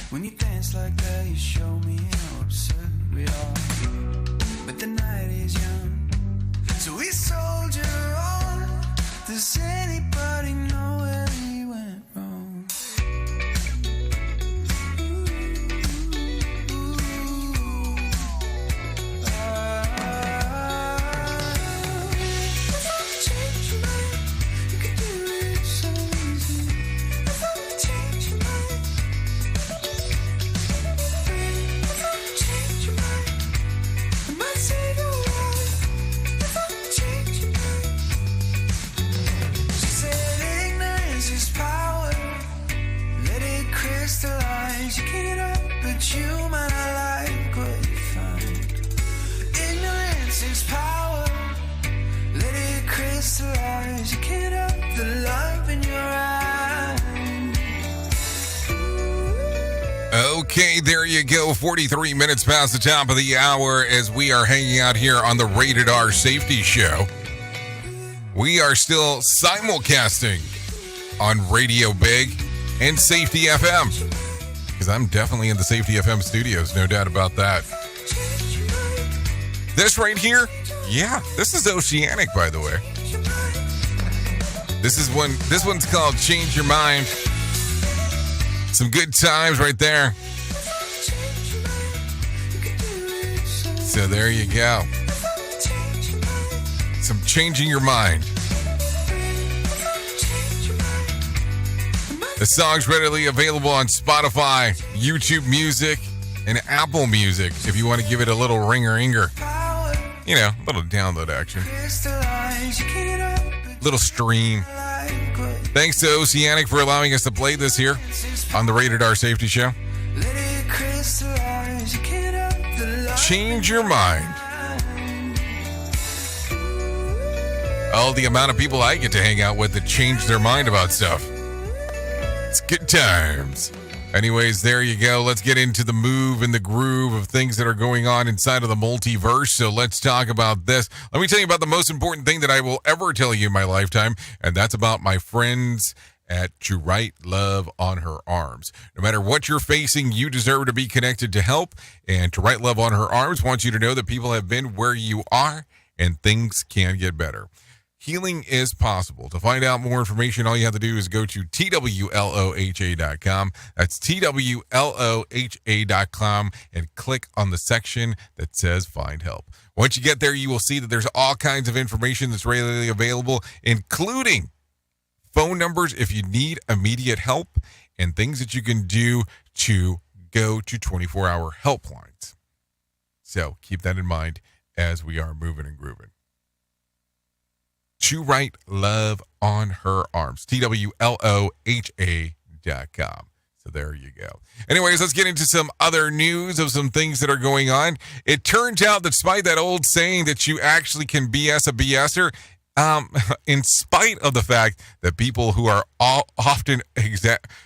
When you dance like that, you show me how absurd we are. But the night is young, so we soldier on. Does anybody know where we went wrong? You can't help but you might not like what you find. Ignorance is power. Let it crystallize. You can't help the love in your eyes. Okay, there you go. 43 minutes past the top of the hour as we are hanging out here on the Rated R Safety Show. We are still simulcasting on Radio Big and Safety FM. Because I'm definitely in the Safety FM studios, no doubt about that. This right here, yeah, this is Oceanic, by the way. This one's called Change Your Mind. Some good times right there. So there you go. Some changing your mind. The song's readily available on Spotify, YouTube Music, and Apple Music if you want to give it a little ringer-inger. You know, a little download action. Little stream. Thanks to Oceanic for allowing us to play this here on the Rated R Safety Show. Change your mind. Oh, the amount of people I get to hang out with that change their mind about stuff. It's good times. Anyways, there you go. Let's get into the move and the groove of things that are going on inside of the multiverse. So let's talk about this. Let me tell you about the most important thing that I will ever tell you in my lifetime, and that's about my friends To write love on her arms. No matter what you're facing, you deserve to be connected to help. And To Write Love on Her Arms wants you to know that people have been where you are and things can get better. Healing is possible. To find out more information, all you have to do is go to TWLOHA.com. That's TWLOHA.com and click on the section that says Find Help. Once you get there, you will see that there's all kinds of information that's readily available, including phone numbers if you need immediate help and things that you can do to go to 24-hour helplines. So keep that in mind as we are moving and grooving. To Write Love on Her Arms, TWLOHA.com. So there you go. Anyways, let's get into some other news of some things that are going on. It turns out that despite that old saying that you actually can BS a BSer, in spite of the fact that people who are often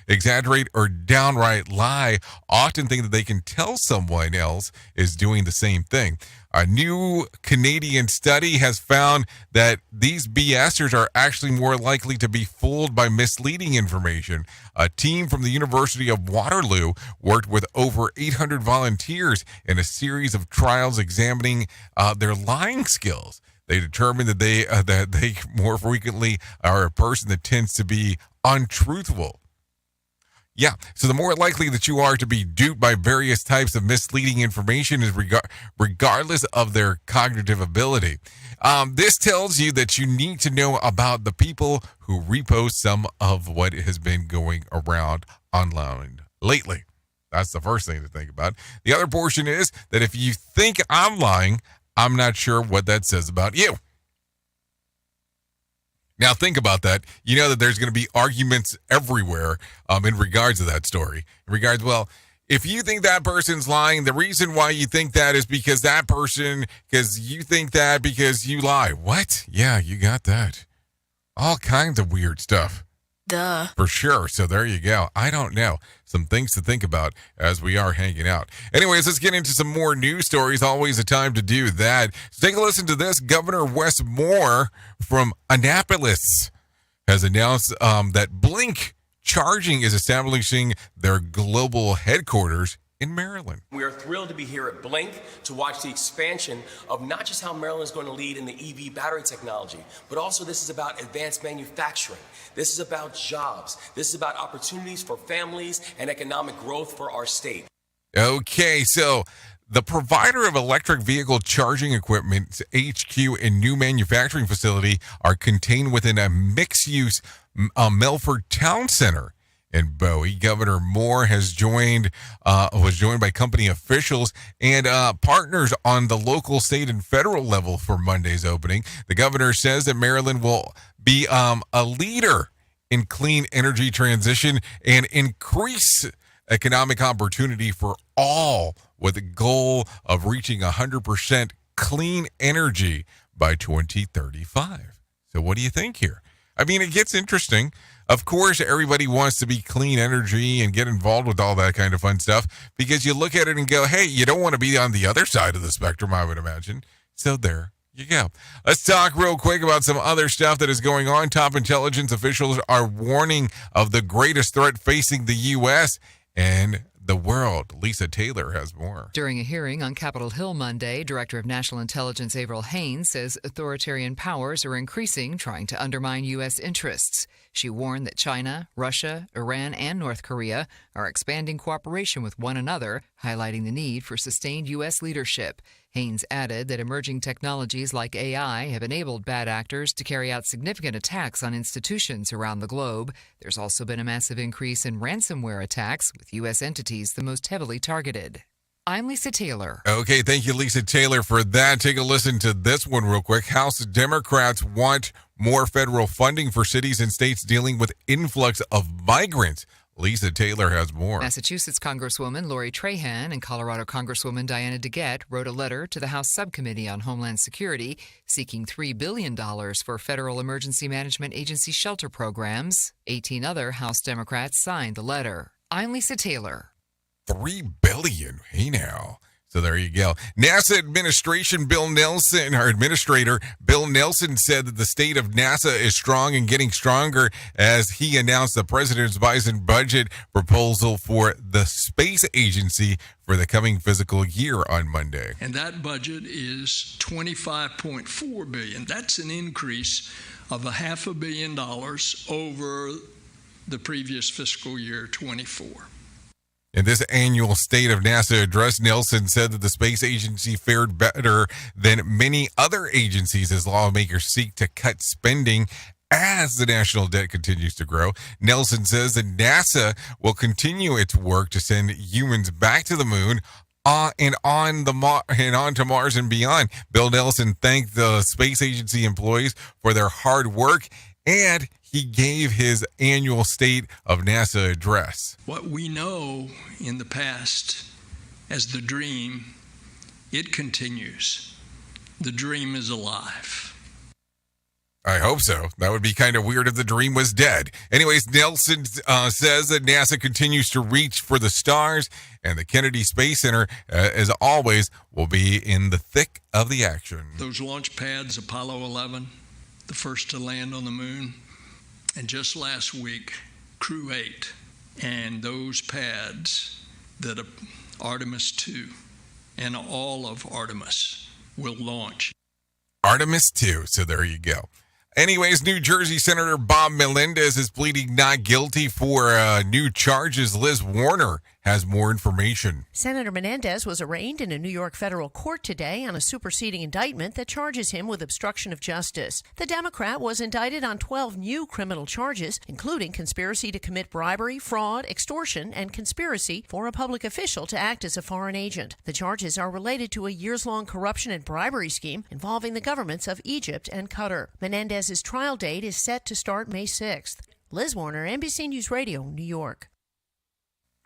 exaggerate or downright lie often think that they can tell someone else is doing the same thing. A new Canadian study has found that these BSers are actually more likely to be fooled by misleading information. A team from the University of Waterloo worked with over 800 volunteers in a series of trials examining their lying skills. They determined that they more frequently are a person that tends to be untruthful. Yeah, so the more likely that you are to be duped by various types of misleading information is regardless of their cognitive ability. This tells you that you need to know about the people who repost some of what has been going around online lately. That's the first thing to think about. The other portion is that if you think I'm lying, I'm not sure what that says about you. Now think about that. You know that there's going to be arguments everywhere in regards to that story. In regards, well, if you think that person's lying, the reason why you think that is because you think that because you lie. What? Yeah, you got that. All kinds of weird stuff. Duh. For sure. So there you go. I don't know. Some things to think about as we are hanging out. Anyways, let's get into some more news stories. Always a time to do that. So take a listen to this. Governor Wes Moore from Annapolis has announced that Blink Charging is establishing their global headquarters in Maryland. We are thrilled to be here at Blink to watch the expansion of not just how Maryland is going to lead in the EV battery technology, but also this is about advanced manufacturing. This is about jobs. This is about opportunities for families and economic growth for our state. Okay, so the provider of electric vehicle charging equipment, HQ and new manufacturing facility are contained within a mixed-use Melford Town Center in Bowie. Governor Moore was joined by company officials and partners on the local, state, and federal level for Monday's opening. The governor says that Maryland will be a leader in clean energy transition and increase economic opportunity for all, with a goal of reaching 100% clean energy by 2035. So what do you think here? I mean, it gets interesting. Of course, everybody wants to be clean energy and get involved with all that kind of fun stuff because you look at it and go, hey, you don't want to be on the other side of the spectrum, I would imagine. So there you go. Let's talk real quick about some other stuff that is going on. Top intelligence officials are warning of the greatest threat facing the U.S. and the world. Lisa Taylor has more. During a hearing on Capitol Hill Monday, Director of National Intelligence Avril Haines says authoritarian powers are increasing, trying to undermine U.S. interests. She warned that China, Russia, Iran, and North Korea are expanding cooperation with one another, highlighting the need for sustained U.S. leadership. Haines added that emerging technologies like AI have enabled bad actors to carry out significant attacks on institutions around the globe. There's also been a massive increase in ransomware attacks, with U.S. entities the most heavily targeted. I'm Lisa Taylor. Okay, thank you, Lisa Taylor, for that. Take a listen to this one real quick. House Democrats want more federal funding for cities and states dealing with influx of migrants. Lisa Taylor has more. Massachusetts Congresswoman Lori Trahan and Colorado Congresswoman Diana DeGette wrote a letter to the House Subcommittee on Homeland Security seeking $3 billion for federal emergency management agency shelter programs. 18 other House Democrats signed the letter. I'm Lisa Taylor. $3 billion. Hey now. So there you go. NASA administrator Bill Nelson said that the state of NASA is strong and getting stronger as he announced the president's Biden budget proposal for the space agency for the coming fiscal year on Monday. And that budget is $25.4 billion. That's an increase of $500 million over the previous fiscal year 24. In this annual State of NASA address, Nelson said that the space agency fared better than many other agencies as lawmakers seek to cut spending as the national debt continues to grow. Nelson says that NASA will continue its work to send humans back to the moon and on to Mars and beyond. Bill Nelson thanked the space agency employees for their hard work, and he gave his annual State of NASA address. What we know in the past as the dream, it continues. The dream is alive. I hope so. That would be kind of weird if the dream was dead. Anyways, Nelson says that NASA continues to reach for the stars, and the Kennedy Space Center, as always, will be in the thick of the action. Those launch pads, Apollo 11, the first to land on the moon, and just last week, Crew 8, and those pads that Artemis 2 and all of Artemis will launch. Artemis 2, so there you go. Anyways, New Jersey Senator Bob Melendez is pleading not guilty for new charges. Liz Warner has more information. Senator Menendez was arraigned in a New York federal court today on a superseding indictment that charges him with obstruction of justice. The Democrat was indicted on 12 new criminal charges, including conspiracy to commit bribery, fraud, extortion, and conspiracy for a public official to act as a foreign agent. The charges are related to a years-long corruption and bribery scheme involving the governments of Egypt and Qatar. Menendez's trial date is set to start May 6th. Liz Warner, NBC News Radio, New York.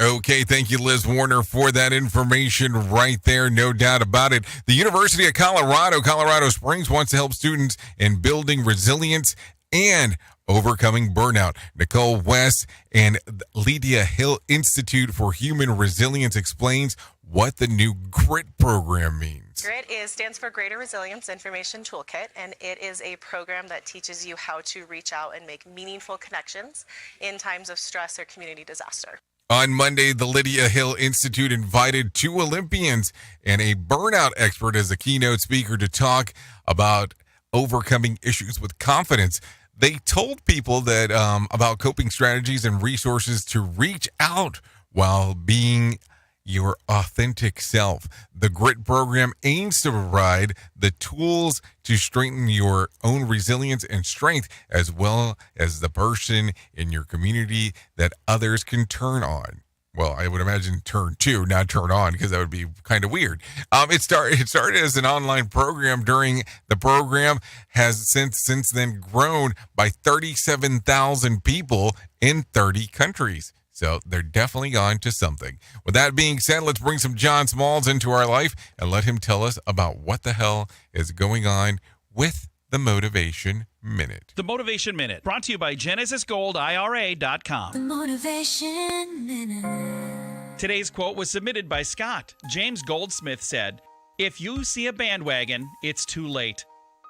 Okay, thank you, Liz Warner, for that information right there. No doubt about it. The University of Colorado Springs wants to help students in building resilience and overcoming burnout. Nicole West and Lydia Hill Institute for Human Resilience explains what the new GRIT program means. GRIT stands for Greater Resilience Information Toolkit, and it is a program that teaches you how to reach out and make meaningful connections in times of stress or community disaster. On Monday, the Lydia Hill Institute invited 2 Olympians and a burnout expert as a keynote speaker to talk about overcoming issues with confidence. They told people that about coping strategies and resources to reach out while being your authentic self. The GRIT program aims to provide the tools to strengthen your own resilience and strength, as well as the person in your community that others can turn on. Well, I would imagine turn to, not turn on, because that would be kind of weird. It started as an online program. During the program has since then grown by 37,000 people in 30 countries. So they're definitely on to something. With that being said, let's bring some John Smalls into our life and let him tell us about what the hell is going on with the Motivation Minute. The Motivation Minute, brought to you by GenesisGoldIRA.com. The Motivation Minute. Today's quote was submitted by Scott. James Goldsmith said, "If you see a bandwagon, it's too late."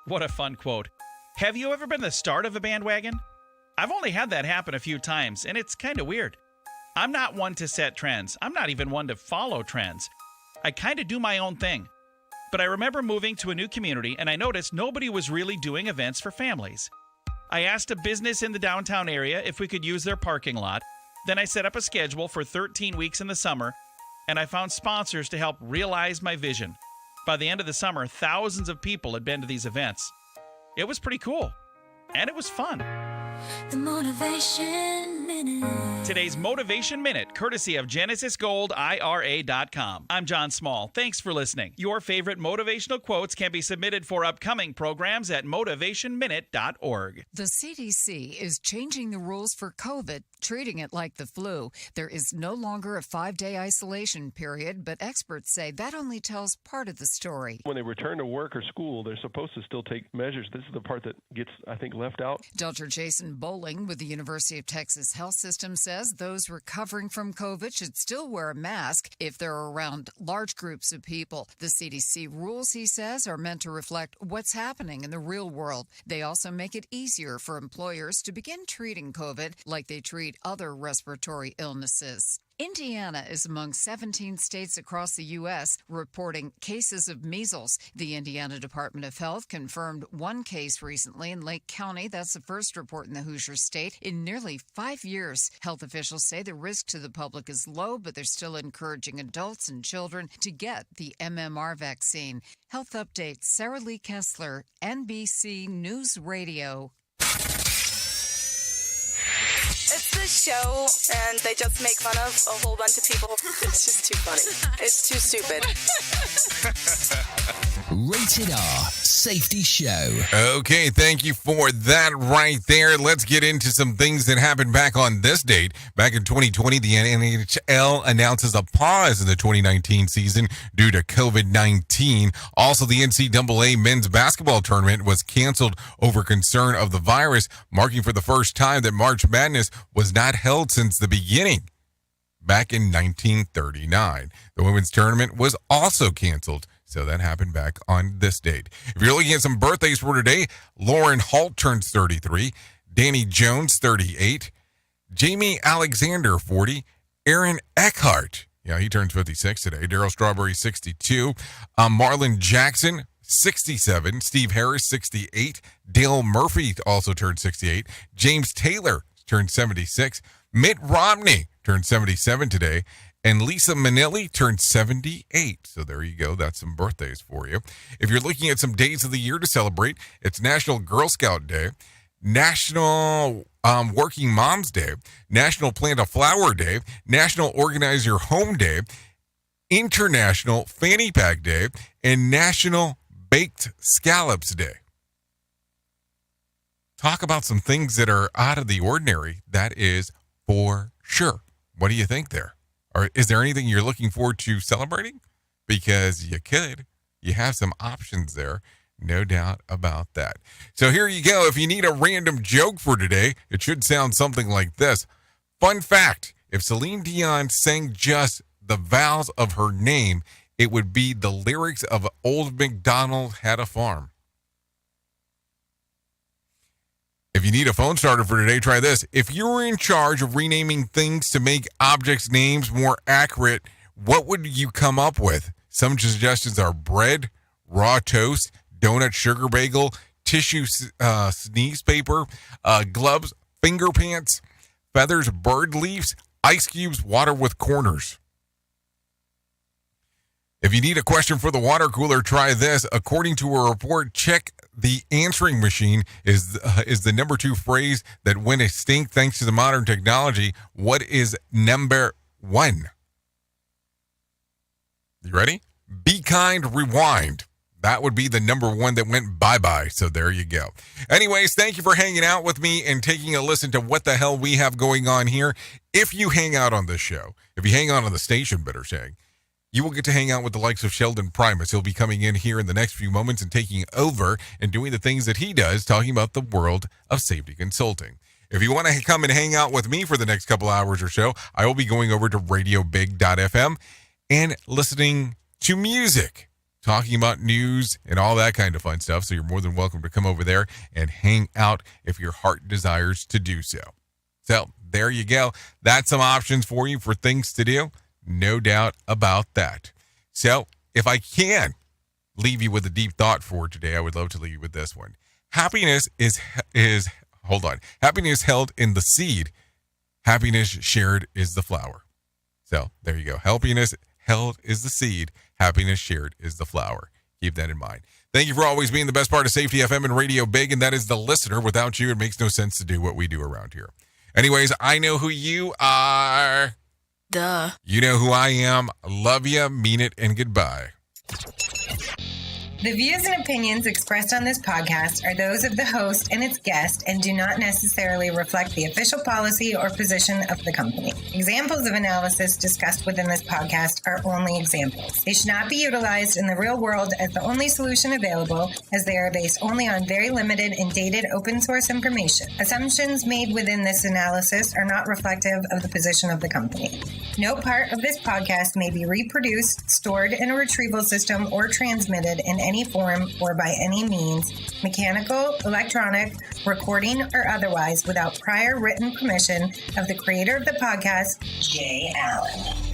What a fun quote. Have you ever been the start of a bandwagon? I've only had that happen a few times, and it's kind of weird. I'm not one to set trends. I'm not even one to follow trends. I kind of do my own thing. But I remember moving to a new community, and I noticed nobody was really doing events for families. I asked a business in the downtown area if we could use their parking lot. Then I set up a schedule for 13 weeks in the summer, and I found sponsors to help realize my vision. By the end of the summer, thousands of people had been to these events. It was pretty cool, and it was fun. The Motivation Minute. Today's Motivation Minute, courtesy of GenesisGoldIRA.com. I'm John Small. Thanks for listening. Your favorite motivational quotes can be submitted for upcoming programs at motivationminute.org. The CDC is changing the rules for COVID, treating it like the flu. There is no longer a 5-day isolation period, but experts say that only tells part of the story. When they return to work or school, they're supposed to still take measures. This is the part that gets, I think, left out. Dr. Jason Bowling with the University of Texas Health health system says those recovering from COVID should still wear a mask if they're around large groups of people. The CDC rules, he says, are meant to reflect what's happening in the real world. They also make it easier for employers to begin treating COVID like they treat other respiratory illnesses. Indiana is among 17 states across the U.S. reporting cases of measles. The Indiana Department of Health confirmed one case recently in Lake County. That's the first report in the Hoosier State in nearly 5 years. Health officials say the risk to the public is low, but they're still encouraging adults and children to get the MMR vaccine. Health update, Sarah Lee Kessler, NBC News Radio. It's this show, and they just make fun of a whole bunch of people. It's just too funny. It's too stupid. Rated R Safety Show. Okay, thank you for that right there. Let's get into some things that happened back on this date. Back in 2020, the NHL announces a pause in the 2019 season due to COVID-19. Also, the NCAA men's basketball tournament was canceled over concern of the virus, marking for the first time that March Madness was not held since the beginning. Back in 1939. The women's tournament was also canceled. So that happened back on this date. If you're looking at some birthdays for today, Lauren Holt turns 33, Danny Jones 38, Jamie Alexander 40, Aaron Eckhart, he turns 56 today, Darryl Strawberry 62, Marlon Jackson 67, Steve Harris 68, Dale Murphy also turned 68, James Taylor turned 76, Mitt Romney turned 77 today, and Lisa Minnelli turned 78. So there you go. That's some birthdays for you. If you're looking at some days of the year to celebrate, it's National Girl Scout Day, National Working Moms Day, National Plant a Flower Day, National Organize Your Home Day, International Fanny Pack Day, and National Baked Scallops Day. Talk about some things that are out of the ordinary. That is for sure. What do you think there? Or is there anything you're looking forward to celebrating? Because you could. You have some options there. No doubt about that. So here you go. If you need a random joke for today, it should sound something like this. Fun fact, if Celine Dion sang just the vowels of her name, it would be the lyrics of Old MacDonald Had a Farm. If you need a phone starter for today, try this. If you were in charge of renaming things to make objects' names more accurate, what would you come up with? Some suggestions are bread, raw toast, donut sugar bagel, tissue sneeze paper, gloves, finger pants, feathers, bird leaves, ice cubes, water with corners. If you need a question for the water cooler, try this. According to a report, check the answering machine is the number 2 phrase that went extinct thanks to the modern technology. What is number 1? You ready? Be kind, rewind. That would be the number 1 that went bye-bye. So there you go. Anyways, thank you for hanging out with me and taking a listen to what the hell we have going on here. If you hang out on this show, if you hang out on the station, better saying, you will get to hang out with the likes of Sheldon Primus. He'll be coming in here in the next few moments and taking over and doing the things that he does, talking about the world of safety consulting. If you want to come and hang out with me for the next couple hours or so, I will be going over to radiobig.fm and listening to music, talking about news and all that kind of fun stuff. So you're more than welcome to come over there and hang out if your heart desires to do so. So there you go. That's some options for you for things to do. No doubt about that. So if I can leave you with a deep thought for today, I would love to leave you with this one. Happiness is held in the seed. Happiness shared is the flower. So there you go. Happiness held is the seed. Happiness shared is the flower. Keep that in mind. Thank you for always being the best part of Safety FM and Radio Big, and that is the listener. Without you, it makes no sense to do what we do around here. Anyways, I know who you are. Duh. You know who I am. Love ya, mean it, and goodbye. The views and opinions expressed on this podcast are those of the host and its guest and do not necessarily reflect the official policy or position of the company. Examples of analysis discussed within this podcast are only examples. They should not be utilized in the real world as the only solution available, as they are based only on very limited and dated open source information. Assumptions made within this analysis are not reflective of the position of the company. No part of this podcast may be reproduced, stored in a retrieval system, or transmitted in any form or by any means, mechanical, electronic, recording, or otherwise, without prior written permission of the creator of the podcast, Jay Allen.